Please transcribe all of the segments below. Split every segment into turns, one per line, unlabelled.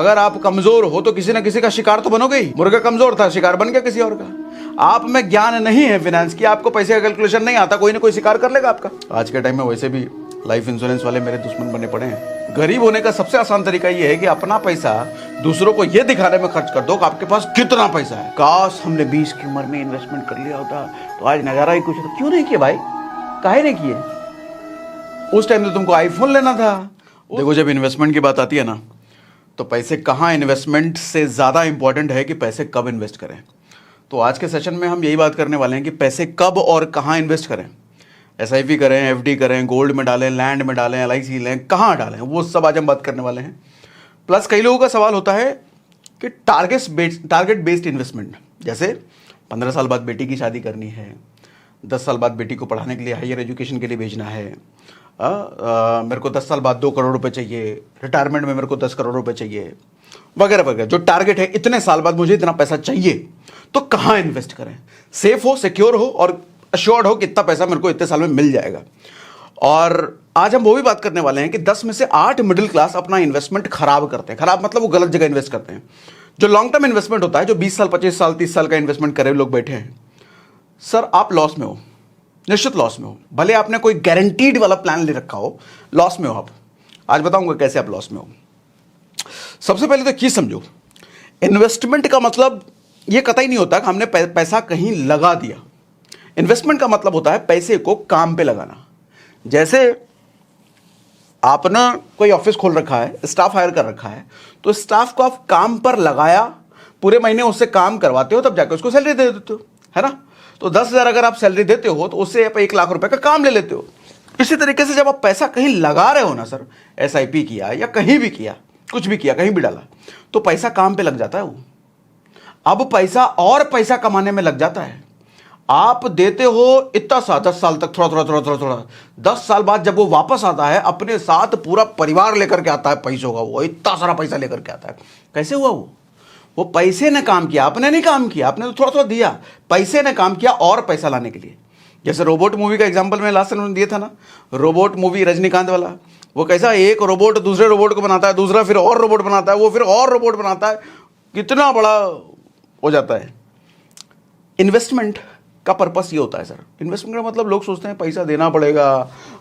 अगर आप कमजोर हो तो किसी ना किसी का शिकार तो बनोगे ही। मुर्गा कमजोर था, शिकार बन गया किसी और का। आप में ज्ञान नहीं है फाइनेंस की, आपको पैसे का कैलकुलेशन नहीं आता, कोई ना कोई शिकार कर लेगा आपका। आज के टाइम में वैसे भी लाइफ इंश्योरेंस वाले मेरे दुश्मन बने पड़े हैं। गरीब होने का सबसे आसान तरीका ये है कि अपना पैसा दूसरों को ये दिखाने में खर्च कर दो कि आपके पास कितना पैसा है। काश हमने 20 की उम्र में इन्वेस्टमेंट कर लिया होता तो आज नजारा ही कुछ होता। क्यों नहीं किया भाई, काहे नहीं किए? उस टाइम तो तुमको आईफोन लेना था। देखो, जब इन्वेस्टमेंट की बात आती है ना, तो पैसे कहाँ इन्वेस्टमेंट से ज़्यादा इंपॉर्टेंट है कि पैसे कब इन्वेस्ट करें। तो आज के सेशन में हम यही बात करने वाले हैं कि पैसे कब और कहाँ इन्वेस्ट करें। SIP करें, FD करें, गोल्ड में डालें, लैंड में डालें, LIC लें, कहाँ डालें, वो सब आज हम बात करने वाले हैं। प्लस कई लोगों का सवाल होता है कि टारगेट बेस्ड इन्वेस्टमेंट, जैसे 15 साल बाद बेटी की शादी करनी है, 10 साल बाद बेटी को पढ़ाने के लिए हायर एजुकेशन के लिए भेजना है, मेरे को 10 साल बाद 2 करोड़ रुपए चाहिए, रिटायरमेंट में मेरे को 10 करोड़ रुपए चाहिए, वगैरह वगैरह। जो टारगेट है, इतने साल बाद मुझे इतना पैसा चाहिए, तो कहाँ इन्वेस्ट करें? सेफ हो, सिक्योर हो और अश्योर्ड हो कि इतना पैसा मेरे को इतने साल में मिल जाएगा। और आज हम वो भी बात करने वाले हैं कि 10 में से 8 मिडिल क्लास अपना इन्वेस्टमेंट खराब करते हैं। खराब मतलब वो गलत जगह इन्वेस्ट करते हैं। जो लॉन्ग टर्म इन्वेस्टमेंट होता है, जो 20 साल, 25 साल, 30 साल का इन्वेस्टमेंट करे लोग बैठे हैं, सर आप लॉस में हो, निश्चित लॉस में हो। भले आपने कोई गारंटीड वाला प्लान ले रखा हो, लॉस में हो आप। आज बताऊंगा कैसे आप लॉस में हो। सबसे पहले तो ये समझो, इन्वेस्टमेंट का मतलब ये कतई नहीं होता कि हमने पैसा कहीं लगा दिया। इन्वेस्टमेंट का मतलब होता है पैसे को काम पे लगाना। जैसे आपने कोई ऑफिस खोल रखा है, स्टाफ हायर कर रखा है, तो स्टाफ को आप काम पर लगाया, पूरे महीने उससे काम करवाते हो, तब जाकर उसको सैलरी दे देते हो, है ना। तो 10,000 अगर आप सैलरी देते हो तो उससे आप 1 लाख रुपए का काम ले लेते हो। इसी तरीके से जब आप पैसा कहीं लगा रहे हो ना सर, SIP किया या कहीं भी किया, कुछ भी किया, कहीं भी डाला, तो पैसा काम पे लग जाता है वो। अब पैसा और पैसा कमाने में लग जाता है। आप देते हो इतना सा 10 साल तक, थोड़ा थोड़ा थोड़ा थोड़ा थोड़ा, 10 साल बाद जब वो वापस आता है, अपने साथ पूरा परिवार लेकर के आता है पैसों का, वो इतना सारा पैसा लेकर के आता है। कैसे हुआ वो पैसे ने काम किया, आपने नहीं काम किया, आपने तो थोड़ा थोड़ा दिया। पैसे ने काम किया और पैसा लाने के लिए। जैसे रोबोट मूवी का एग्जांपल मैं लास्ट में दिया था ना, रोबोट मूवी रजनीकांत वाला। वो कैसा, एक रोबोट दूसरे रोबोट को बनाता है, दूसरा फिर और रोबोट बनाता है, वो फिर और रोबोट बनाता है, कितना बड़ा हो जाता है। इन्वेस्टमेंट का पर्पस ये होता है सर। इन्वेस्टमेंट का मतलब लोग सोचते हैं पैसा देना पड़ेगा,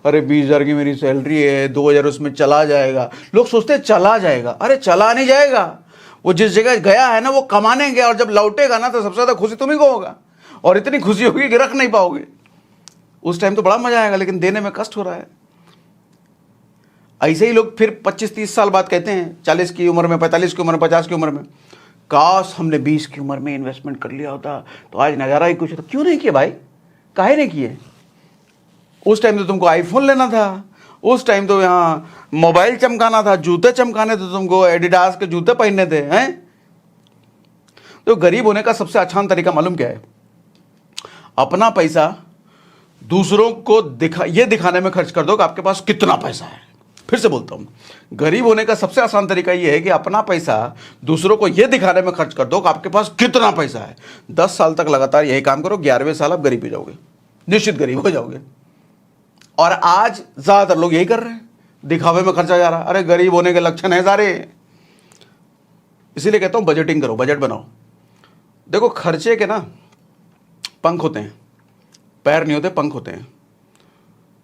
अरे 20,000 की मेरी सैलरी है, 2,000 उसमें चला जाएगा। लोग सोचते हैं चला जाएगा, अरे चला नहीं जाएगा। वो जिस जगह गया है ना, वो कमाने गया, और जब लौटेगा ना तो सबसे ज्यादा खुशी तुम्ही को होगा, और इतनी खुशी होगी कि रख नहीं पाओगे। उस टाइम तो बड़ा मजा आएगा, लेकिन देने में कष्ट हो रहा है। ऐसे ही लोग फिर 25-30 साल बाद कहते हैं, 40 की उम्र में, 45 की उम्र में, 50 की उम्र में, काश हमने 20 की उम्र में इन्वेस्टमेंट कर लिया होता तो आज नजारा ही कुछ होता। क्यों नहीं किया भाई, काहे नहीं किए? उस टाइम तो तुमको आईफोन लेना था, उस टाइम तो यहाँ मोबाइल चमकाना था, जूते चमकाने थे तुमको, एडिडास के जूते पहनने थे, हैं? तो गरीब होने का सबसे आसान तरीका मालूम क्या है? अपना पैसा दूसरों को ये दिखाने में खर्च कर दो कि आपके पास कितना पैसा है। फिर से बोलता हूं, गरीब होने का सबसे आसान तरीका यह है कि अपना पैसा दूसरों को यह दिखाने में खर्च कर दो कि आपके पास कितना पैसा है। 10 साल तक लगातार यही काम करो, 11वें साल आप गरीब हो जाओगे, निश्चित गरीब हो जाओगे। और आज ज्यादातर लोग यही कर रहे हैं, दिखावे में खर्चा जा रहा है। अरे गरीब होने के लक्षण है सारे। इसीलिए कहता हूं बजटिंग करो, बजट बनाओ। देखो, खर्चे के ना पंख होते हैं, पैर नहीं होते, पंख होते हैं।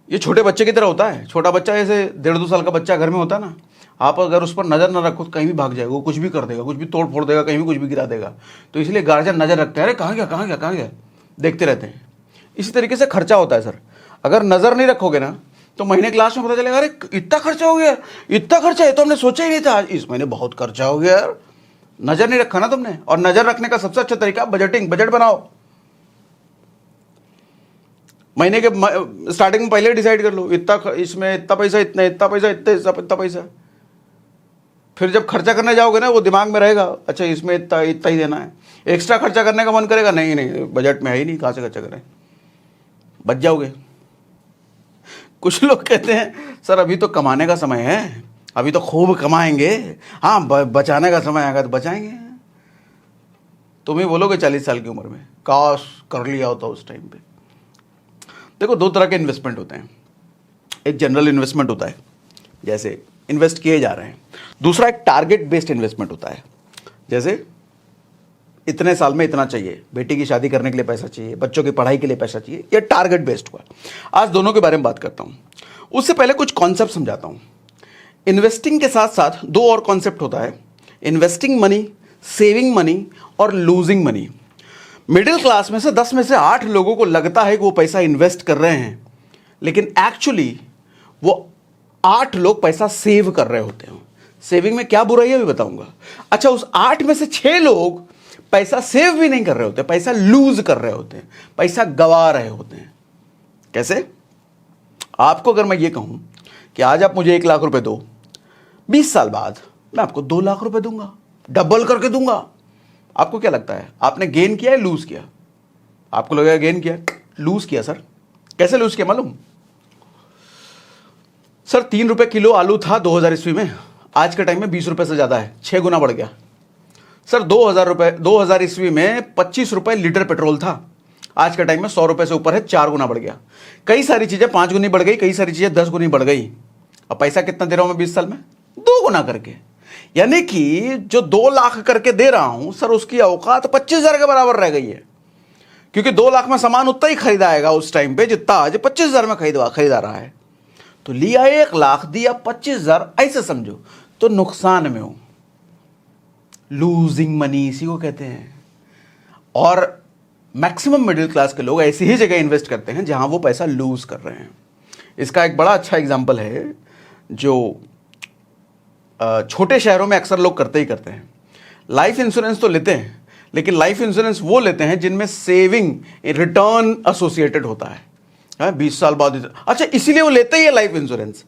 ये छोटे बच्चे की तरह होता है। छोटा बच्चा ऐसे 1.5-2 साल का बच्चा घर में होता है ना, आप अगर उस पर नजर ना रखो तो कहीं भी भाग जाएगा, वो कुछ भी कर देगा, कुछ भी तोड़ फोड़ देगा, कहीं भी कुछ भी गिरा देगा। तो इसलिए गार्जियन नजर रखते हैं, अरे कहाँ गया कहाँ गया कहाँ गया, देखते रहते हैं। इसी तरीके से खर्चा होता है सर। अगर नजर नहीं रखोगे ना तो महीने क्लास में पता चलेगा, अरे इतना खर्चा हो गया, इतना खर्चा है तो हमने सोचा ही नहीं था, इस महीने बहुत खर्चा हो गया यार। नजर नहीं रखा ना तुमने। और नजर रखने का सबसे अच्छा तरीका बजटिंग, बजट बनाओ। महीने के स्टार्टिंग में पहले डिसाइड कर लो, इतना इसमें इतना पैसा, इतना पैसा, इतना पैसा। फिर जब खर्चा करने जाओगे ना, वो दिमाग में रहेगा, अच्छा इसमें इतना इतना ही देना है। एक्स्ट्रा खर्चा करने का मन करेगा, नहीं नहीं बजट में है ही नहीं, कहाँ से खर्चा करें, बच जाओगे। कुछ लोग कहते हैं सर अभी तो कमाने का समय है, अभी तो खूब कमाएंगे, हाँ बचाने का समय आएगा तो बचाएंगे। तुम ही बोलोगे 40 साल की उम्र में, काश कर लिया होता उस टाइम पे। देखो, 2 तरह के इन्वेस्टमेंट होते हैं। एक जनरल इन्वेस्टमेंट होता है, जैसे इन्वेस्ट किए जा रहे हैं। दूसरा एक टारगेट बेस्ड इन्वेस्टमेंट होता है, जैसे इतने साल में इतना चाहिए, बेटी की शादी करने के लिए पैसा चाहिए, बच्चों की पढ़ाई के लिए पैसा चाहिए, यह टारगेट बेस्ड हुआ। आज दोनों के बारे में बात करता हूं। उससे पहले कुछ कॉन्सेप्ट समझाता हूं। इन्वेस्टिंग के साथ साथ दो और कॉन्सेप्ट होता है, इन्वेस्टिंग मनी, सेविंग मनी और लूजिंग मनी। मिडिल क्लास में से 10 में से 8 लोगों को लगता है कि वो पैसा इन्वेस्ट कर रहे हैं, लेकिन एक्चुअली वो 8 लोग पैसा सेव कर रहे होते हैं। सेविंग में क्या बुराई है भी बताऊंगा। अच्छा, उस 8 में से 6 लोग पैसा सेव भी नहीं कर रहे होते, पैसा लूज कर रहे होते हैं, पैसा गवा रहे होते हैं। कैसे? आपको अगर मैं ये कहूं कि आज आप मुझे 1 लाख रुपए दो, 20 साल बाद मैं आपको 2 लाख रुपए दूंगा, डबल करके दूंगा, आपको क्या लगता है आपने गेन किया है लूज किया? आपको लगेगा गेन किया, लूज किया। सर कैसे लूज किया मालूम? सर 3 रुपए किलो आलू था 2000 ईस्वी में, आज के टाइम में 20 रुपए से ज्यादा है, 6 गुना बढ़ गया। सर 2000 ईस्वी में 25 रुपए लीटर पेट्रोल था, आज के टाइम में 100 रुपए से ऊपर है, 4 गुना बढ़ गया। कई सारी चीजें 5 गुनी बढ़ गई, कई सारी चीजें 10 गुनी बढ़ गई। अब पैसा कितना दे रहा हूं मैं 20 साल में? 2 गुना करके। यानी कि जो 2 लाख करके दे रहा हूं सर, उसकी औकात 25,000 के बराबर रह गई है, क्योंकि 2 लाख में सामान उतना ही खरीदा आएगा उस टाइम पे जितना आज 25,000 में खरीदा रहा है। तो लिया 1 लाख, दिया 25,000, ऐसे समझो तो नुकसान में हो, लूजिंग मनी इसी को कहते हैं। और मैक्सिमम मिडिल क्लास के लोग ऐसी ही जगह इन्वेस्ट करते हैं जहां वो पैसा लूज कर रहे हैं। इसका एक बड़ा अच्छा एग्जांपल है जो छोटे शहरों में अक्सर लोग करते ही करते हैं। लाइफ इंश्योरेंस तो लेते हैं, लेकिन लाइफ इंश्योरेंस वो लेते हैं जिनमें सेविंग रिटर्न एसोसिएटेड होता है। 20 साल बाद, अच्छा इसीलिए वो लेते ही है लाइफ इंश्योरेंस,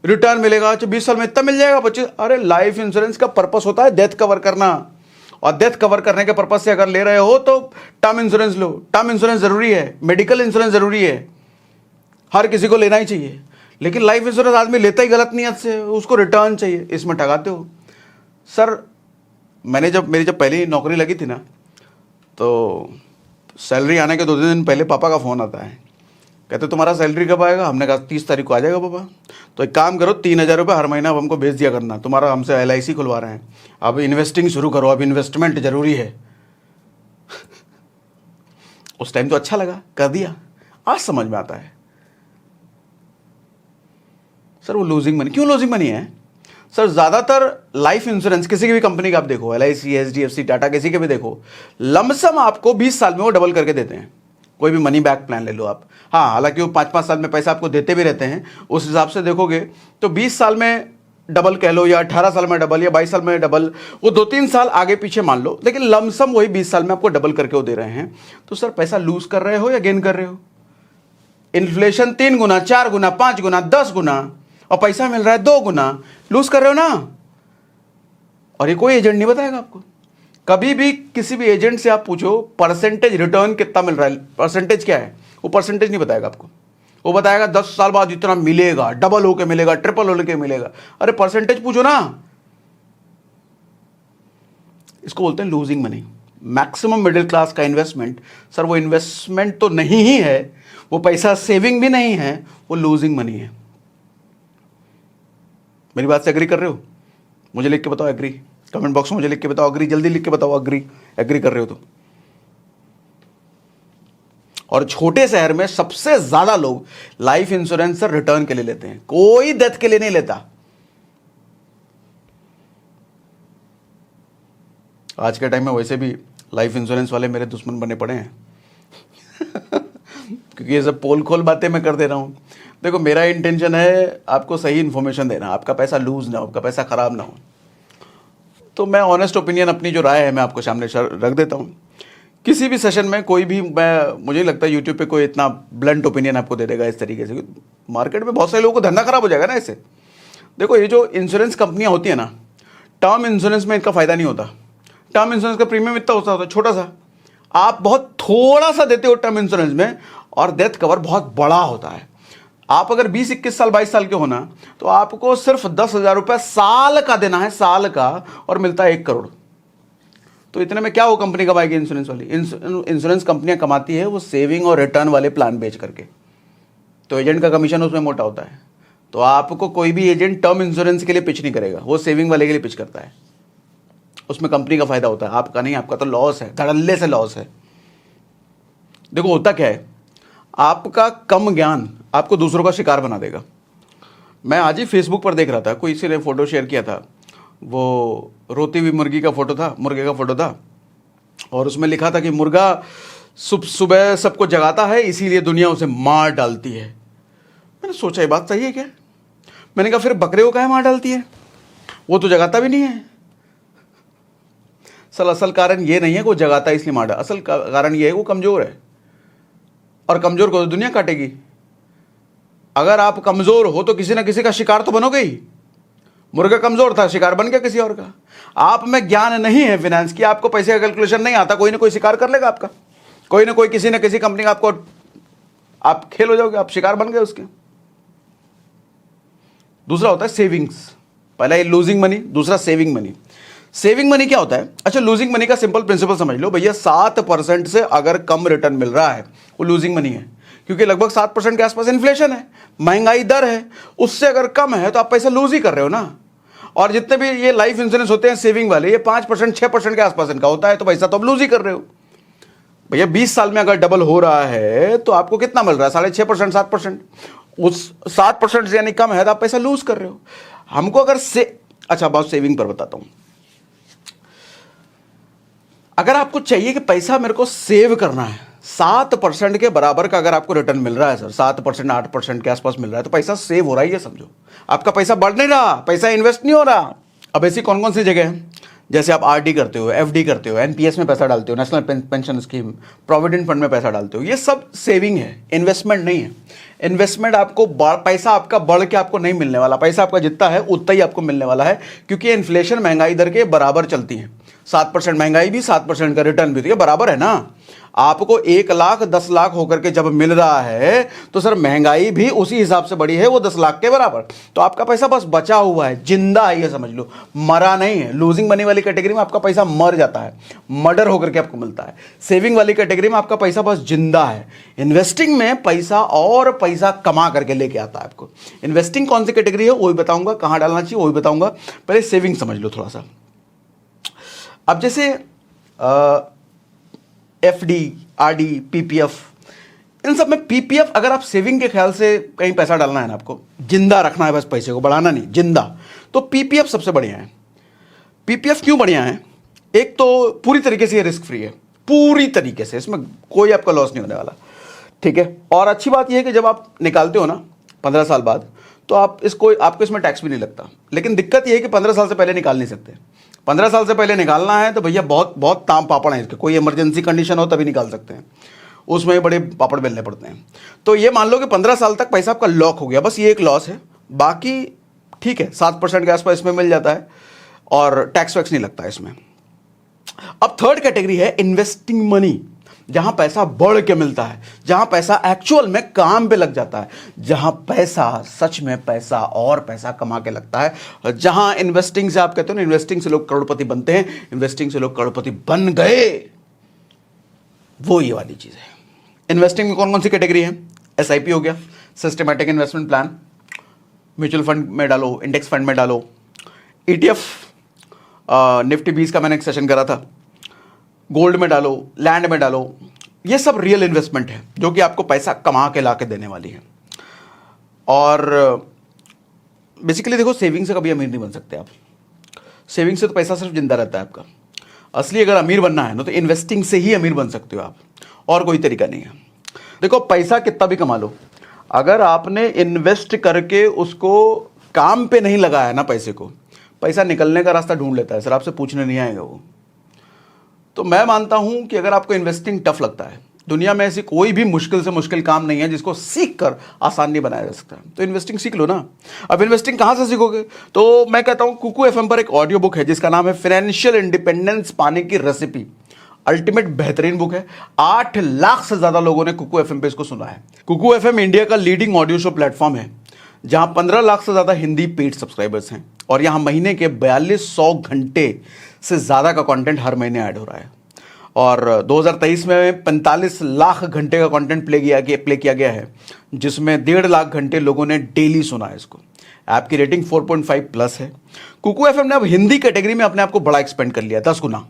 रिटर्न मिलेगा। अच्छा 20 साल में इतना मिल जाएगा 25। अरे लाइफ इंश्योरेंस का पर्पस होता है डेथ कवर करना, और डेथ कवर करने के पर्पस से अगर ले रहे हो तो टर्म इंश्योरेंस लो। टर्म इंश्योरेंस जरूरी है, मेडिकल इंश्योरेंस जरूरी है, हर किसी को लेना ही चाहिए। लेकिन लाइफ इंश्योरेंस आदमी लेता ही गलत नियत से, उसको रिटर्न चाहिए, इसमें ठगाते हो। सर मेरी जब पहली नौकरी लगी थी ना, तो सैलरी आने के 2 दिन पहले पापा का फ़ोन आता है, कहते तुम्हारा सैलरी कब आएगा? हमने कहा 30 तारीख को आ जाएगा पापा। तो एक काम करो, 3,000 रुपये हर महीना अब हमको भेज दिया करना, तुम्हारा हमसे LIC खुलवा रहे हैं, अब इन्वेस्टिंग शुरू करो, अब इन्वेस्टमेंट जरूरी है। उस टाइम तो अच्छा लगा, कर दिया। आज समझ में आता है सर वो लूजिंग मनी। क्यों लूजिंग मनी है? सर ज़्यादातर लाइफ इंश्योरेंस किसी की भी कंपनी का आप देखो, LIC, HDFC, टाटा, किसी के भी देखो, लमसम आपको 20 साल में वो डबल करके देते हैं। कोई भी मनी बैक प्लान ले लो आप, हाँ हालांकि वो 5-5 साल में पैसा आपको देते भी रहते हैं, उस हिसाब से देखोगे तो 20 साल में डबल कह लो, या 18 साल में डबल, या 22 साल में डबल, वो 2-3 साल आगे पीछे मान लो, लेकिन लमसम वही 20 साल में आपको डबल करके वो दे रहे हैं। तो सर पैसा लूज कर रहे हो या गेन कर रहे हो? इन्फ्लेशन 3 गुना, 4 गुना, 5 गुना, 10 गुना, और पैसा मिल रहा है 2 गुना, लूज कर रहे हो ना। और ये कोई एजेंट नहीं बताएगा आपको। कभी भी किसी भी एजेंट से आप पूछो परसेंटेज रिटर्न कितना मिल रहा है, परसेंटेज क्या है, वो परसेंटेज नहीं बताएगा आपको। वो बताएगा 10 साल बाद इतना मिलेगा, डबल होके मिलेगा, ट्रिपल होके मिलेगा। अरे परसेंटेज पूछो ना। इसको बोलते हैं losing money. Maximum middle class का इन्वेस्टमेंट, सर वो इन्वेस्टमेंट तो नहीं ही है, वो पैसा सेविंग भी नहीं है, वो लूजिंग मनी है। मेरी बात से एग्री कर रहे हो? मुझे लिख के बताओ एग्री, कमेंट बॉक्स में मुझे लिख के बताओ अग्री, जल्दी लिख के बताओ एग्री कर रहे हो तो। और छोटे शहर में सबसे ज्यादा लोग लाइफ इंश्योरेंस से रिटर्न के लिए लेते हैं, कोई डेथ के लिए नहीं लेता। आज के टाइम में वैसे भी लाइफ इंश्योरेंस वाले मेरे दुश्मन बने पड़े हैं क्योंकि ये सब पोल खोल बातें मैं कर दे रहा हूं। देखो मेरा इंटेंशन है आपको सही इन्फॉर्मेशन देना, आपका पैसा लूज ना हो, आपका पैसा खराब ना हो। तो मैं ऑनेस्ट ओपिनियन, अपनी जो राय है मैं आपको सामने रख देता हूँ। किसी भी सेशन में कोई भी, मुझे लगता है यूट्यूब पे कोई इतना ब्लंट ओपिनियन आपको दे देगा इस तरीके से। मार्केट में बहुत सारे लोगों को धंधा खराब हो जाएगा ना इससे। देखो ये जो इंश्योरेंस कंपनियां होती है ना, टर्म इंश्योरेंस में इनका फायदा नहीं होता। टर्म इंश्योरेंस का प्रीमियम इतना होता है छोटा सा, आप बहुत थोड़ा सा देते हो टर्म इंश्योरेंस में, और डेथ कवर बहुत बड़ा होता है। आप अगर 20, 21 साल, 22 साल के होना तो आपको सिर्फ 10,000 रुपये साल का देना है, साल का, और मिलता है 1 करोड़। तो इतने में क्या वो कंपनी कमाएगी इंश्योरेंस वाली? इंश्योरेंस कंपनियां कमाती है वो सेविंग और रिटर्न वाले प्लान बेच करके। तो एजेंट का कमीशन उसमें मोटा होता है। तो आपको कोई भी एजेंट टर्म इंश्योरेंस के लिए पिच नहीं करेगा, वो सेविंग वाले के लिए पिच करता है। उसमें कंपनी का फायदा होता है, आपका नहीं, आपका तो लॉस है, धड़ल्ले से लॉस है। देखो होता क्या है, आपका कम ज्ञान आपको दूसरों का शिकार बना देगा। मैं आज ही फेसबुक पर देख रहा था, कोई किसी ने फोटो शेयर किया था, वो रोती हुई मुर्गी का फोटो था, मुर्गे का फोटो था, और उसमें लिखा था कि मुर्गा सुबह सबको जगाता है, इसीलिए दुनिया उसे मार डालती है। मैंने सोचा ये बात सही है क्या? मैंने कहा फिर बकरे को काहे मार डालती है, वो तो जगाता भी नहीं है। असल कारण ये नहीं है कि वो जगाता है इसलिए मार डाल, असल कारण ये है वो कमजोर है, और कमजोर को तो दुनिया काटेगी। अगर आप कमजोर हो तो किसी ना किसी का शिकार तो बनोगे ही। मुर्गा कमजोर था, शिकार बन गया किसी और का। आप में ज्ञान नहीं है फाइनेंस की, आपको पैसे का कैलकुलेशन नहीं आता, कोई ना कोई शिकार कर लेगा आपका, कोई ना कोई किसी ना किसी कंपनी का आपको, आप खेल हो जाओगे, आप शिकार बन गए उसके। दूसरा होता है सेविंग्स। पहला ये लूजिंग मनी, दूसरा सेविंग मनी। सेविंग मनी क्या होता है? अच्छा, लूजिंग मनी का सिंपल प्रिंसिपल समझ लो भैया, 7% से अगर कम रिटर्न मिल रहा है वो लूजिंग मनी है, क्योंकि लगभग 7% के आसपास इन्फ्लेशन है, महंगाई दर है, उससे अगर कम है तो आप पैसा लूज ही कर रहे हो ना। और जितने भी ये लाइफ इंश्योरेंस होते हैं सेविंग वाले, ये 5% 6% के आसपास इनका होता है, तो पैसा तो आप लूज ही कर रहे हो भैया। 20 साल में अगर डबल हो रहा है तो आपको कितना मिल रहा है? 6.5% 7%। उस 7% से यानी कम है तो आप पैसा लूज कर रहे हो। हमको अगर अच्छा बहुत सेविंग पर बताता हूं। अगर आपको चाहिए कि पैसा मेरे को सेव करना है, 7% के बराबर का अगर आपको रिटर्न मिल रहा है सर, 7% 8% के आसपास मिल रहा है, तो पैसा सेव हो रहा है, ये समझो। आपका पैसा बढ़ नहीं रहा, पैसा इन्वेस्ट नहीं हो रहा। अब ऐसी कौन कौन सी जगह है, जैसे आप आरडी करते हो, एफडी करते हो, एनपीएस में पैसा डालते हो, national pension scheme, provident fund में पैसा डालते हो, ये सब सेविंग है, इन्वेस्टमेंट नहीं है। इन्वेस्टमेंट आपको पैसा आपका बढ़ के आपको नहीं मिलने वाला, पैसा आपका जितना है उतना ही आपको मिलने वाला है, क्योंकि इन्फ्लेशन महंगाई दर के बराबर चलती है। 7% महंगाई भी, 7% का रिटर्न भी, तो ये बराबर है ना। आपको 1 लाख 10 लाख होकर के जब मिल रहा है तो सर महंगाई भी उसी हिसाब से बढ़ी है, वो 10 लाख के बराबर। तो आपका पैसा बस बचा हुआ है, जिंदा है, ये समझ लो, मरा नहीं है। लूजिंग मनी वाली कैटेगरी में आपका पैसा मर जाता है, मर्डर होकर के आपको मिलता है। सेविंग वाली कैटेगरी में आपका पैसा बस जिंदा है। इन्वेस्टिंग में पैसा और पैसा कमा करके लेके आता है आपको। इन्वेस्टिंग कौन सी कैटेगरी है वो भी बताऊंगा, कहां डालना चाहिए वो भी बताऊंगा, पहले सेविंग समझ लो थोड़ा सा। अब जैसे एफडी, आरडी, पीपीएफ, इन सब में पीपीएफ अगर आप सेविंग के ख्याल से कहीं पैसा डालना है ना, आपको जिंदा रखना है, बस पैसे को बढ़ाना नहीं, जिंदा, तो पीपीएफ सबसे बढ़िया है। पीपीएफ क्यों बढ़िया है? एक तो पूरी तरीके से ये रिस्क फ्री है, पूरी तरीके से, इसमें कोई आपका लॉस नहीं होने वाला, ठीक है। और अच्छी बात यह है कि जब आप निकालते हो ना 15 साल बाद, तो आपको इसमें टैक्स भी नहीं लगता। लेकिन दिक्कत यह है कि 15 साल से पहले निकाल नहीं सकते। 15 साल से पहले निकालना है तो भैया बहुत बहुत ताम पापड़ है इसके, कोई इमरजेंसी कंडीशन हो तभी निकाल सकते हैं, उसमें बड़े पापड़ बेलने पड़ते हैं। तो ये मान लो कि 15 साल तक पैसा आपका लॉक हो गया, बस ये एक लॉस है, बाकी ठीक है, 7% के आसपास इसमें मिल जाता है और टैक्स वैक्स नहीं लगता है इसमें। अब थर्ड कैटेगरी है इन्वेस्टिंग मनी, जहां पैसा बढ़ के मिलता है, जहां पैसा एक्चुअल में काम पे लग जाता है, जहां पैसा सच में पैसा और पैसा कमा के लगता है, जहां इन्वेस्टिंग से आप कहते हो ना, इन्वेस्टिंग से लोग करोड़पति बनते हैं, इन्वेस्टिंग से लोग करोड़पति बन गए, वो ये वाली चीज है। इन्वेस्टिंग में कौन कौन सी कैटेगरी है? एसआईपी हो गया, systematic investment plan, mutual fund में डालो, इंडेक्स फंड में डालो, ईटीएफ, निफ्टी 20 का मैंने एक सेशन करा था, गोल्ड में डालो, लैंड में डालो, ये सब रियल इन्वेस्टमेंट है जो कि आपको पैसा कमा के ला के देने वाली है। और बेसिकली देखो, सेविंग से कभी अमीर नहीं बन सकते आप, सेविंग से तो पैसा सिर्फ जिंदा रहता है आपका। असली अगर अमीर बनना है ना तो इन्वेस्टिंग से ही अमीर बन सकते हो आप, और कोई तरीका नहीं है। देखो पैसा कितना भी कमा लो, अगर आपने इन्वेस्ट करके उसको काम पे नहीं लगाया ना पैसे को, पैसा निकलने का रास्ता ढूंढ लेता है सर, आपसे पूछने नहीं आएगा वो। तो मैं मानता हूं कि अगर आपको इन्वेस्टिंग टफ लगता है, दुनिया में ऐसी कोई भी मुश्किल से मुश्किल काम नहीं है जिसको सीख कर आसान नहीं बनाया जा सकता, तो इन्वेस्टिंग सीख लो ना। अब इन्वेस्टिंग कहां से सीखोगे? तो मैं कहता हूं कुकू एफएम पर एक ऑडियो बुक है जिसका नाम है फाइनेंशियल इंडिपेंडेंस पाने की रेसिपी। अल्टीमेट बेहतरीन बुक है, 8 लाख से ज्यादा लोगों ने कुकू एफएम पे इसको सुना है। कुकू एफएम इंडिया का लीडिंग ऑडियो शो प्लेटफॉर्म है जहां 15 लाख से ज्यादा हिंदी पेड सब्सक्राइबर्स हैं, और यहां महीने के 4200 घंटे से ज्यादा का कंटेंट हर महीने ऐड हो रहा है। और 2023 में 45 लाख घंटे का कंटेंट प्ले किया गया है, जिसमें 1.5 लाख घंटे लोगों ने डेली सुना है इसको। ऐप की रेटिंग 4.5 प्लस है। कुकू एफएम ने अब हिंदी कैटेगरी में अपने आप को बड़ा एक्सपेंड कर लिया, 10 गुना।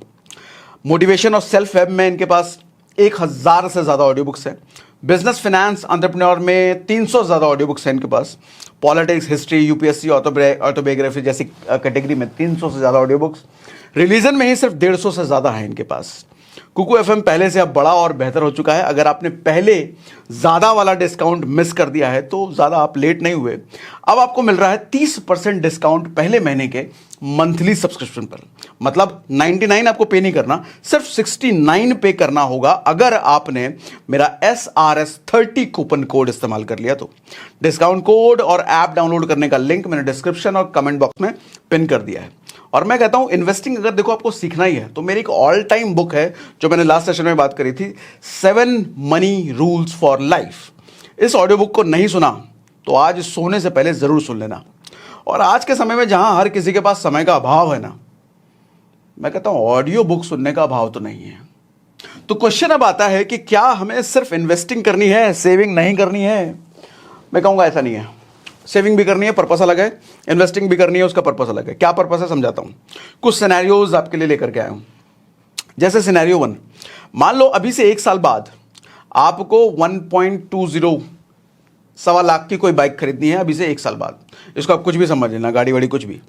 मोटिवेशन और सेल्फ वेब में इनके पास 1000 से ज़्यादा ऑडियो बुक्स है। बिजनेस, फाइनेंस, एंटरप्रेन्योर में 300 से ज़्यादा ऑडियो बुक्स हैं इनके पास। पॉलिटिक्स, हिस्ट्री, यूपीएससी, ऑटोबायोग्राफी जैसी कैटेगरी में 300 से ज़्यादा ऑडियो बुक्स। रिलीजन में ही सिर्फ 150 से ज़्यादा है इनके पास। कुकू एफएम पहले से अब बड़ा और बेहतर हो चुका है। अगर आपने पहले ज़्यादा वाला डिस्काउंट मिस कर दिया है तो ज़्यादा आप लेट नहीं हुए। अब आपको मिल रहा है 30% डिस्काउंट पहले महीने के मंथली सब्सक्रिप्शन पर। मतलब 99 आपको पे नहीं करना, सिर्फ 69 पे करना होगा अगर आपने मेरा SRS30 कूपन कोड इस्तेमाल कर लिया तो। डिस्काउंट कोड और ऐप डाउनलोड करने का लिंक मैंने डिस्क्रिप्शन और कमेंट बॉक्स में पिन कर दिया है। और मैं कहता हूं इन्वेस्टिंग अगर देखो आपको सीखना ही है तो मेरी एक ऑल टाइम बुक है जो मैंने लास्ट सेशन में बात करी थी, 7 मनी रूल्स फॉर लाइफ। इस ऑडियो बुक को नहीं सुना तो आज सोने से पहले जरूर सुन लेना। और आज के समय में जहां हर किसी के पास समय का अभाव है ना, मैं कहता हूं ऑडियो बुक सुनने का अभाव तो नहीं है। तो क्वेश्चन अब आता है कि क्या हमें सिर्फ इन्वेस्टिंग करनी है, सेविंग नहीं करनी है? मैं कहूंगा ऐसा नहीं है। सेविंग भी करनी है, पर्पस अलग है। इन्वेस्टिंग भी करनी है, उसका पर्पस अलग है। क्या पर्पस है समझाता हूं। कुछ सिनेरियोज आपके लिए लेकर के आया हूं। जैसे सिनेरियो 1, मान लो अभी से 1 साल बाद आपको 1.20 सवा लाख की कोई बाइक खरीदनी है, अभी से 1 साल बाद। इसको आप कुछ भी समझ लेना, गाड़ी वाड़ी कुछ भी।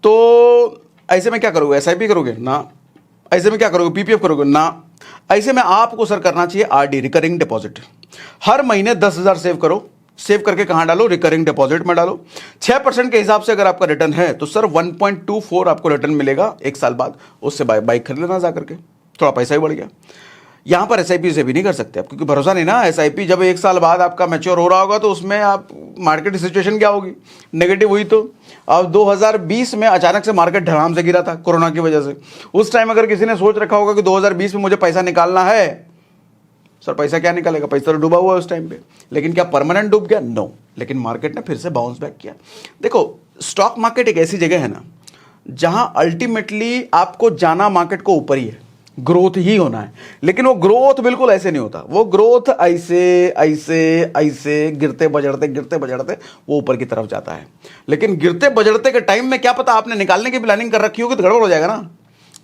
तो ऐसे में क्या करोगे? SIP करोगे ना। ऐसे में क्या करोगे? PPF करोगे ना। ऐसे में आपको सर करना चाहिए RD, रिकरिंग डिपॉजिट। हर महीने 10,000 सेव करो। सेव करके कहां डालो? रिकरिंग डिपॉजिट में डालो। 6% के हिसाब से अगर आपका रिटर्न है तो सर 1.24 आपको रिटर्न मिलेगा 1 साल बाद। उससे बाइक खरीद लेना जा करके, थोड़ा पैसा ही बढ़ गया। यहां पर SIP से भी नहीं कर सकते आप, क्योंकि भरोसा नहीं ना। SIP जब 1 साल बाद आपका मैच्योर हो रहा होगा तो उसमें आप मार्केट सिचुएशन क्या होगी? नेगेटिव हुई तो। अब 2020 में अचानक से मार्केट धड़ाम से गिरा था कोरोना की वजह से। उस टाइम अगर किसी ने सोच रखा होगा कि 2020 में मुझे पैसा निकालना है, सर पैसा क्या निकालेगा? पैसा तो डूबा हुआ है उस टाइम पे। लेकिन क्या परमानेंट डूब गया? नो। लेकिन मार्केट ने फिर से बाउंस बैक किया। देखो, स्टॉक मार्केट एक ऐसी जगह है ना जहां अल्टीमेटली आपको जाना मार्केट को ऊपर ही है, ग्रोथ ही होना है। लेकिन वो ग्रोथ बिल्कुल ऐसे नहीं होता। वो ग्रोथ ऐसे ऐसे ऐसे गिरते बजड़ते वो ऊपर की तरफ जाता है। लेकिन गिरते बजड़ते के टाइम में क्या पता आपने निकालने की प्लानिंग कर रखी होगी तो गड़बड़ हो जाएगा ना।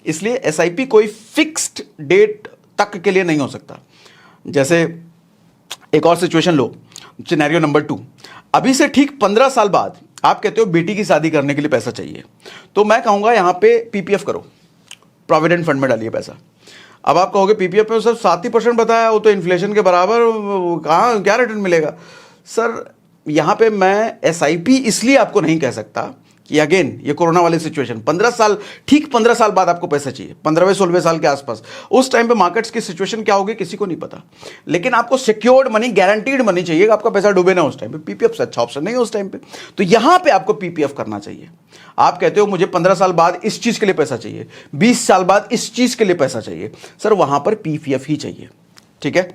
इसलिए SIP कोई फिक्स्ड डेट तक के लिए नहीं हो सकता। जैसे एक और सिचुएशन लो, सिनेरियो नंबर 2। अभी से ठीक 15 साल बाद आप कहते हो बेटी की शादी करने के लिए पैसा चाहिए, तो मैं कहूंगा यहां पे PPF करो, प्रोविडेंट फंड में डालिए पैसा। अब आप कहोगे PPF में सर 7% बताया, वो तो इन्फ्लेशन के बराबर, कहाँ क्या रिटर्न मिलेगा? सर यहां पे मैं SIP इसलिए आपको नहीं कह सकता कि अगेन ये कोरोना वाली सिचुएशन, 15 साल, ठीक 15 साल बाद आपको पैसा चाहिए, 15वें 16वें साल के आसपास। उस टाइम पे मार्केट्स की सिचुएशन क्या होगी किसी को नहीं पता। लेकिन आपको सिक्योर्ड मनी, गारंटीड मनी चाहिए, आपका पैसा डूबे ना उस टाइम पे। PPF से अच्छा ऑप्शन नहीं है उस टाइम पे। तो यहां पे आपको PPF करना चाहिए। आप कहते हो मुझे 15 साल बाद इस चीज के लिए पैसा चाहिए, 20 साल बाद इस चीज के लिए पैसा चाहिए, सर वहां पर PPF ही चाहिए। ठीक है,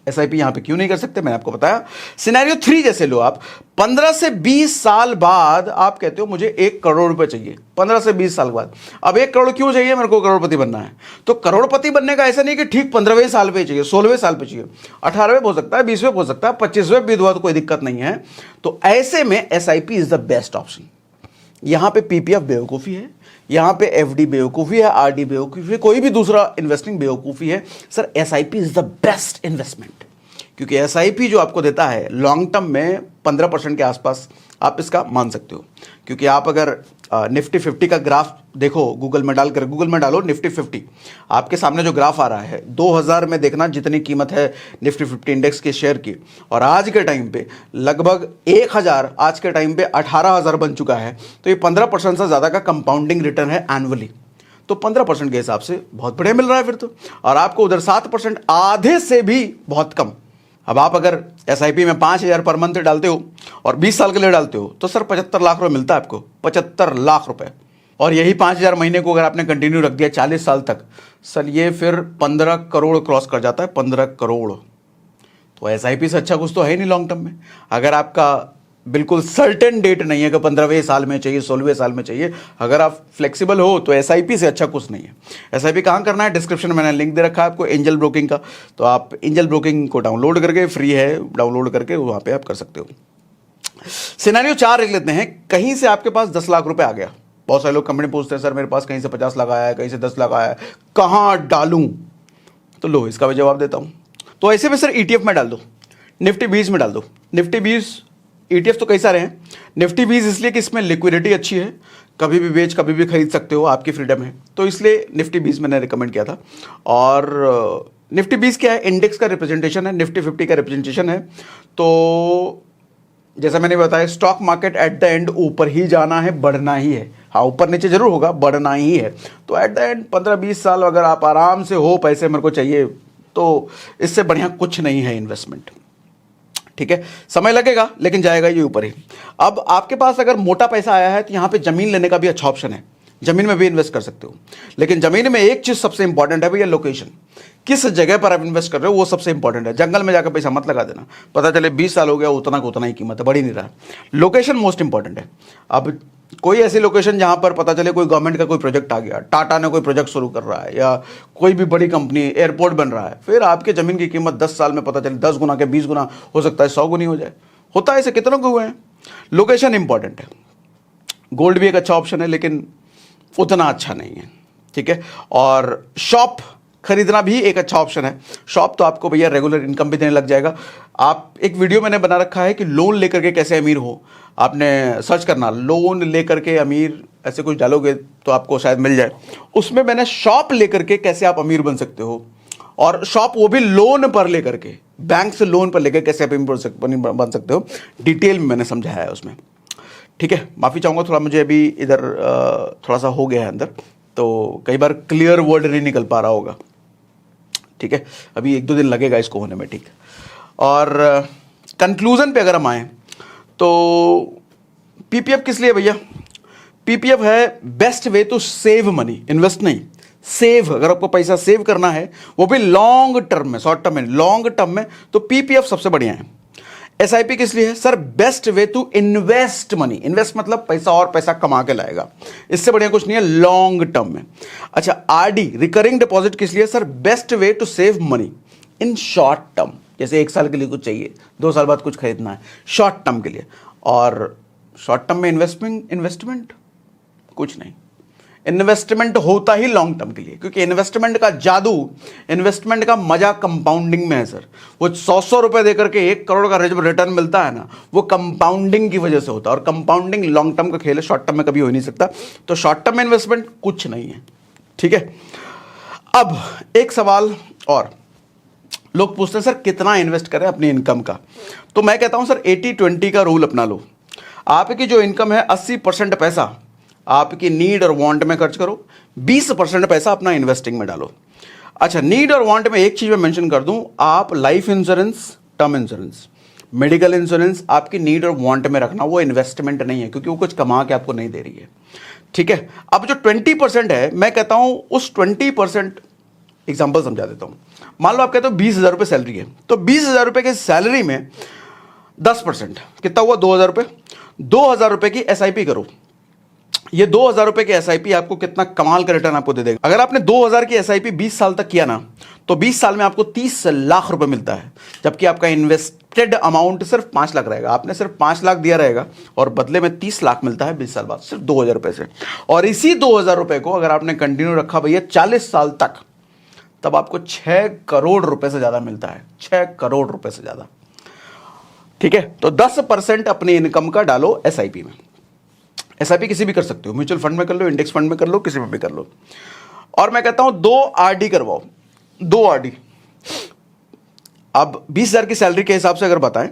SIP यहां पे क्यों नहीं कर सकते मैंने आपको बताया। सिनेरियो 3 जैसे लो आप, 15 से 20 साल बाद आप कहते हो मुझे 1 करोड़ रुपए चाहिए, 15 से 20 साल बाद। अब 1 करोड़ क्यों चाहिए? मेरे को करोड़पति बनना है। तो करोड़पति बनने का ऐसा नहीं कि ठीक 15वें साल पे चाहिए, 16वें साल पे चाहिए, 18वें हो सकता है, 20वें हो सकता है, 25वें भी हुआ तो कोई दिक्कत नहीं है। तो ऐसे में SIP is the best option. यहां पे PPF बेवकूफ़ी है, यहां पे FD बेवकूफ़ी है, RD बेवकूफ़ी है, कोई भी दूसरा इन्वेस्टिंग बेवकूफ़ी है। Sir SIP is the best investment, क्योंकि SIP जो आपको देता है लॉन्ग टर्म में 15% के आसपास आप इसका मान सकते हो। क्योंकि आप अगर निफ्टी 50 का ग्राफ देखो, गूगल में डालो निफ्टी 50, आपके सामने जो ग्राफ आ रहा है 2000 में देखना जितनी कीमत है निफ्टी 50 इंडेक्स के शेयर की, और आज के टाइम पे लगभग 1000, आज के टाइम पे 18,000 बन चुका है। तो ये 15% से ज़्यादा का कंपाउंडिंग रिटर्न है एनुअली। तो 15% के हिसाब से बहुत बढ़िया मिल रहा है फिर तो। और आपको उधर 7%, आधे से भी बहुत कम। अब आप अगर SIP में 5,000 पर मंथ डालते हो और 20 साल के लिए डालते हो तो सर 75 लाख रुपए मिलता है आपको, 75 लाख रुपए। और यही 5,000 महीने को अगर आपने कंटिन्यू रख दिया 40 साल तक, सर ये फिर 15 करोड़ क्रॉस कर जाता है, 15 करोड़। तो SIP से अच्छा कुछ तो है ही नहीं लॉन्ग टर्म में। अगर आपका बिल्कुल सर्टेन डेट नहीं है कि 15वें साल में चाहिए, 16वें साल में चाहिए। अगर आप फ्लेक्सिबल हो तो एसआईपी से अच्छा कुछ नहीं है। एसआईपी कहाँ करना है, डिस्क्रिप्शन में मैंने लिंक दे रखा है आपको एंजल ब्रोकिंग का, तो आप एंजल ब्रोकिंग को डाउनलोड करके, फ्री है, डाउनलोड करके वहाँ पे आप कर सकते हो। सिनेरियो 4 लिख लेते हैं। कहीं से आपके पास 10 लाख रुपए आ गया। बहुत सारे लोग कंपनी पूछते हैं सर मेरे पास कहीं से 50 लाख आया है, कहीं से 10 लाख आया है, कहाँ डालूं? तो लो इसका भी जवाब देता हूं। तो ऐसे में सर ईटीएफ में डाल दो, निफ्टी 20 में डाल दो। निफ्टी 20 ईटीएफ तो कई सारे हैं, निफ्टी 20 इसलिए कि इसमें लिक्विडिटी अच्छी है, कभी भी बेच कभी भी खरीद सकते हो, आपकी फ्रीडम है, तो इसलिए निफ्टी 20 मैंने रिकमेंड किया था। और निफ्टी 20 क्या है, इंडेक्स का रिप्रेजेंटेशन है, निफ्टी 50 का रिप्रेजेंटेशन है। तो जैसा मैंने बताया stock market at the end ऊपर ही जाना है, बढ़ना ही है। हाँ ऊपर नीचे जरूर होगा, बढ़ना ही है। तो एट द एंड 15-20 साल अगर आप आराम से हो, पैसे मेरे को चाहिए, तो इससे बढ़िया कुछ नहीं है इन्वेस्टमेंट। ठीक है, समय लगेगा लेकिन जाएगा ये ऊपर ही। अब आपके पास अगर मोटा पैसा आया है तो यहाँ पे जमीन लेने का भी अच्छा ऑप्शन है, जमीन में भी इन्वेस्ट कर सकते हो। लेकिन जमीन में एक चीज सबसे इंपॉर्टेंट है भैया, लोकेशन। किस जगह पर आप इन्वेस्ट कर रहे हो वो सबसे इंपॉर्टेंट है। जंगल में जाकर पैसा मत लगा देना, पता चले 20 साल हो गया उतना का उतना ही कीमत है, बढ़ ही नहीं रहा। लोकेशन मोस्ट इंपॉर्टेंट है। अब कोई ऐसी लोकेशन जहां पर पता चले कोई गवर्नमेंट का कोई प्रोजेक्ट आ गया, टाटा ने कोई प्रोजेक्ट शुरू कर रहा है, या कोई भी बड़ी कंपनी एयरपोर्ट बन रहा है, फिर आपके जमीन की कीमत 10 साल में पता चले 10 गुना के 20 गुना, हो सकता है 100 गुनी हो जाए। होता है ऐसे, कितनों के हुए हैं। लोकेशन इंपॉर्टेंट है। गोल्ड भी एक अच्छा ऑप्शन है लेकिन उतना अच्छा नहीं है। ठीक है, और शॉप खरीदना भी एक अच्छा ऑप्शन है। शॉप तो आपको भैया रेगुलर इनकम भी देने लग जाएगा। आप एक वीडियो मैंने बना रखा है कि लोन लेकर के कैसे अमीर हो, आपने सर्च करना लोन लेकर के अमीर, ऐसे कुछ डालोगे तो आपको शायद मिल जाए। उसमें मैंने शॉप लेकर के कैसे आप अमीर बन सकते हो, और शॉप वो भी लोन पर लेकर के, बैंक से लोन पर लेकर कैसे आप अमीर बन सकते हो, डिटेल में मैंने समझाया है उसमें। ठीक है, माफ़ी चाहूँगा, थोड़ा मुझे अभी इधर थोड़ा सा हो गया है अंदर, तो कई बार क्लियर वर्ड नहीं निकल पा रहा होगा। ठीक है, अभी 1-2 दिन लगेगा इसको होने में। ठीक, और कंक्लूजन पे अगर हम आए तो पीपीएफ किस लिए भैया? पीपीएफ है best way to save money, invest नहीं, सेव। अगर आपको पैसा सेव करना है वो भी लॉन्ग टर्म में, शॉर्ट टर्म में, लॉन्ग टर्म में, तो पीपीएफ सबसे बढ़िया है। एसआईपी किस लिए है? Sir best way to invest money, invest मतलब पैसा और पैसा कमा के लाएगा, इससे बढ़िया कुछ नहीं है लॉन्ग टर्म में। अच्छा, आरडी रिकरिंग डिपॉजिट किस लिए? Sir best way to save money in short term, जैसे 1 साल के लिए कुछ चाहिए, 2 साल बाद कुछ खरीदना है, शॉर्ट टर्म के लिए। और शॉर्ट टर्म में इन्वेस्टमेंट कुछ नहीं, इन्वेस्टमेंट होता ही लॉन्ग टर्म के लिए, क्योंकि इन्वेस्टमेंट का जादू, इन्वेस्टमेंट का मजा कंपाउंडिंग में है सर। वो 100 रुपए देकर के 1 करोड़ का रिटर्न मिलता है ना, वो कंपाउंडिंग की वजह से होता है, और कंपाउंडिंग लॉन्ग टर्म का खेल है, शॉर्ट टर्म में कभी हो ही नहीं सकता। तो शॉर्ट टर्म में इन्वेस्टमेंट कुछ नहीं है। ठीक है, अब एक सवाल और, लोग पूछते हैं सर कितना इन्वेस्ट करें अपनी इनकम का? तो मैं कहता हूं सर 80-20 का रूल अपना लो। आपकी जो इनकम है 80% पैसा आपकी नीड और वांट में खर्च करो, 20% पैसा अपना इन्वेस्टिंग में डालो। अच्छा, नीड और वांट में एक चीज मैं मेंशन कर दूं, आप life insurance, term insurance, medical insurance आपकी नीड और वांट में रखना, वो इन्वेस्टमेंट नहीं है, क्योंकि वो कुछ कमा के आपको नहीं दे रही है। ठीक है, अब जो 20% है, मैं कहता हूं उस 20%, एग्जाम्पल समझा देता हूं। मान लो आप कहते हो 20,000 रुपये सैलरी है, तो 20,000 रुपये की सैलरी में 10% कितना हुआ? 2,000 रुपये। 2,000 रुपये की एसआईपी करो, ये 2,000 रुपये की एसआईपी आपको कितना कमाल का रिटर्न आपको दे देगा। अगर आपने 2,000 की एसआईपी 20 साल तक किया ना, तो 20 साल में आपको 30 लाख रुपए मिलता है, जबकि आपका इन्वेस्टेड अमाउंट सिर्फ 5 लाख रहेगा। आपने सिर्फ 5 लाख दिया रहेगा और बदले में 30 लाख मिलता है 20 साल बाद, सिर्फ 2,000 रुपये से। और इसी 2,000 रुपये को अगर आपने कंटिन्यू रखा भैया 40 साल तक, तब आपको 6 करोड़ रुपए से ज्यादा मिलता है, 6 करोड़ रुपए से ज्यादा। ठीक है, तो 10% अपनी इनकम का डालो एसआईपी में। एसआईपी किसी भी कर सकते हो, म्यूचुअल फंड में कर लो, इंडेक्स फंड में कर लो, किसी में भी कर लो। और मैं कहता हूं 2 आरडी करवाओ, 2 आरडी। अब 20,000 की सैलरी के हिसाब से अगर बताएं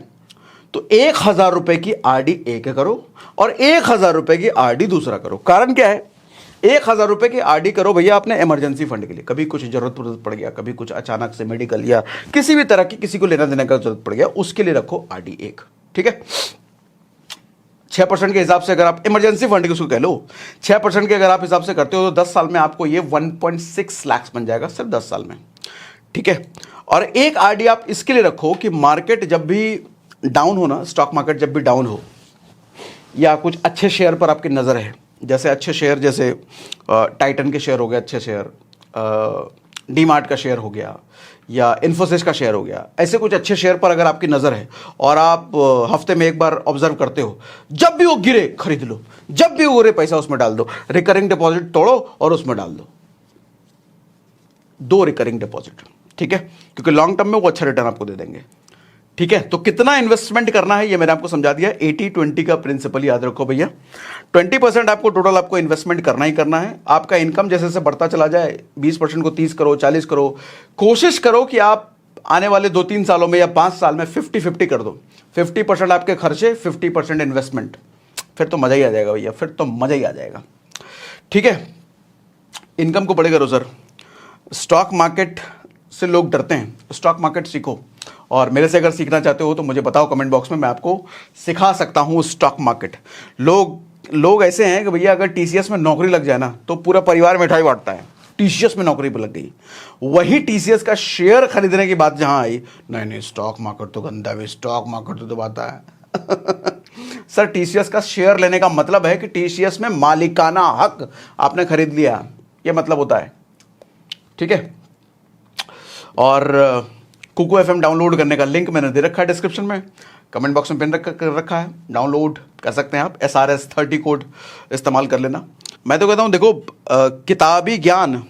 तो 1,000 रुपए की आरडी एक करो और 1,000 रुपए की आरडी दूसरा करो। कारण क्या है? 1,000 रुपए की आरडी करो भैया अपने इमरजेंसी फंड के लिए, कभी कुछ जरूरत पड़ गया, कभी कुछ अचानक से मेडिकल या किसी भी तरह की किसी को लेना देने का जरूरत पड़ गया, उसके लिए रखो आरडी एक। ठीक है, 6% के हिसाब से अगर आप इमरजेंसी फंड की उसको कह लो, 6% के अगर आप हिसाब से करते हो तो 10 साल में आपको ये 1.6 लाख बन जाएगा, सिर्फ 10 साल में। ठीक है, और एक आरडी आप इसके लिए रखो कि मार्केट जब भी डाउन हो ना, स्टॉक मार्केट जब भी डाउन हो, या कुछ अच्छे शेयर पर आपकी नज़र है, जैसे अच्छे शेयर जैसे टाइटन के शेयर हो गए अच्छे शेयर, डी मार्ट का शेयर हो गया या इन्फोसिस का शेयर हो गया, ऐसे कुछ अच्छे शेयर पर अगर आपकी नज़र है और आप हफ्ते में एक बार ऑब्जर्व करते हो, जब भी वो गिरे खरीद लो, जब भी वो गिरे पैसा उसमें डाल दो, रिकरिंग डिपॉजिट तोड़ो और उसमें डाल दो, 2 रिकरिंग डिपॉजिट, ठीक है, क्योंकि लॉन्ग टर्म में वो अच्छा रिटर्न आपको दे देंगे, ठीक है। तो कितना इन्वेस्टमेंट करना है ये मैंने आपको समझा दिया। 80-20 का प्रिंसिपल याद रखो भैया, 20% आपको टोटल आपको इन्वेस्टमेंट करना ही करना है। आपका इनकम जैसे जैसे बढ़ता चला जाए, 20% को 30 करो, 40 करो, कोशिश करो कि आप आने वाले 2-3 सालों में या 5 साल में 50-50 कर दो, 50% आपके खर्चे, 50% इन्वेस्टमेंट, फिर तो मजा ही आ जाएगा भैया, फिर तो मजा ही आ जाएगा, ठीक है। इनकम को बड़े करो सर। स्टॉक मार्केट से लोग डरते हैं, स्टॉक मार्केट सीखो, और मेरे से अगर सीखना चाहते हो तो मुझे बताओ कमेंट बॉक्स में, मैं आपको सिखा सकता हूँ स्टॉक मार्केट। लोग ऐसे हैं कि भैया अगर टीसीएस में नौकरी लग जाए ना तो पूरा परिवार मिठाई बांटता है, टीसीएस में नौकरी पर लग गई, वही टीसीएस का शेयर खरीदने की बात जहां आई, नहीं स्टॉक मार्केट तो गंदा है, स्टॉक मार्केट तो बात है। सर टीसीएस का शेयर लेने का मतलब है कि टीसीएस में मालिकाना हक आपने खरीद लिया, यह मतलब होता है, ठीक है। और कुकू एफएम डाउनलोड करने का लिंक मैंने दे रखा है डिस्क्रिप्शन में, कमेंट बॉक्स में पिन कर रखा है, डाउनलोड कर सकते हैं आप, SRS 30 कोड इस्तेमाल कर लेना। मैं तो कहता हूँ देखो, किताबी ज्ञान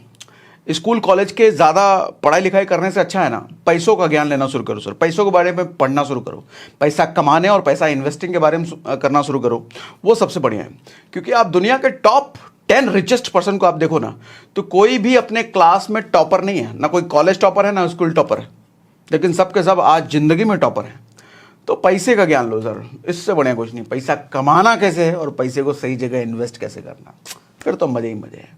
स्कूल कॉलेज के ज़्यादा पढ़ाई लिखाई करने से अच्छा है ना, पैसों का ज्ञान लेना शुरू करो सर, पैसों के बारे में पढ़ना शुरू करो, पैसा कमाने और पैसा इन्वेस्टिंग के बारे में करना शुरू करो, वो सबसे बढ़िया है। क्योंकि आप दुनिया के टॉप 10 रिचेस्ट पर्सन को आप देखो ना, तो कोई भी अपने क्लास में टॉपर नहीं है, ना कोई कॉलेज टॉपर है ना स्कूल टॉपर है, लेकिन सबके सब आज जिंदगी में टॉपर है। तो पैसे का ज्ञान लो सर, इससे बढ़िया कुछ नहीं। पैसा कमाना कैसे है और पैसे को सही जगह इन्वेस्ट कैसे करना, फिर तो मजे ही मजे हैं।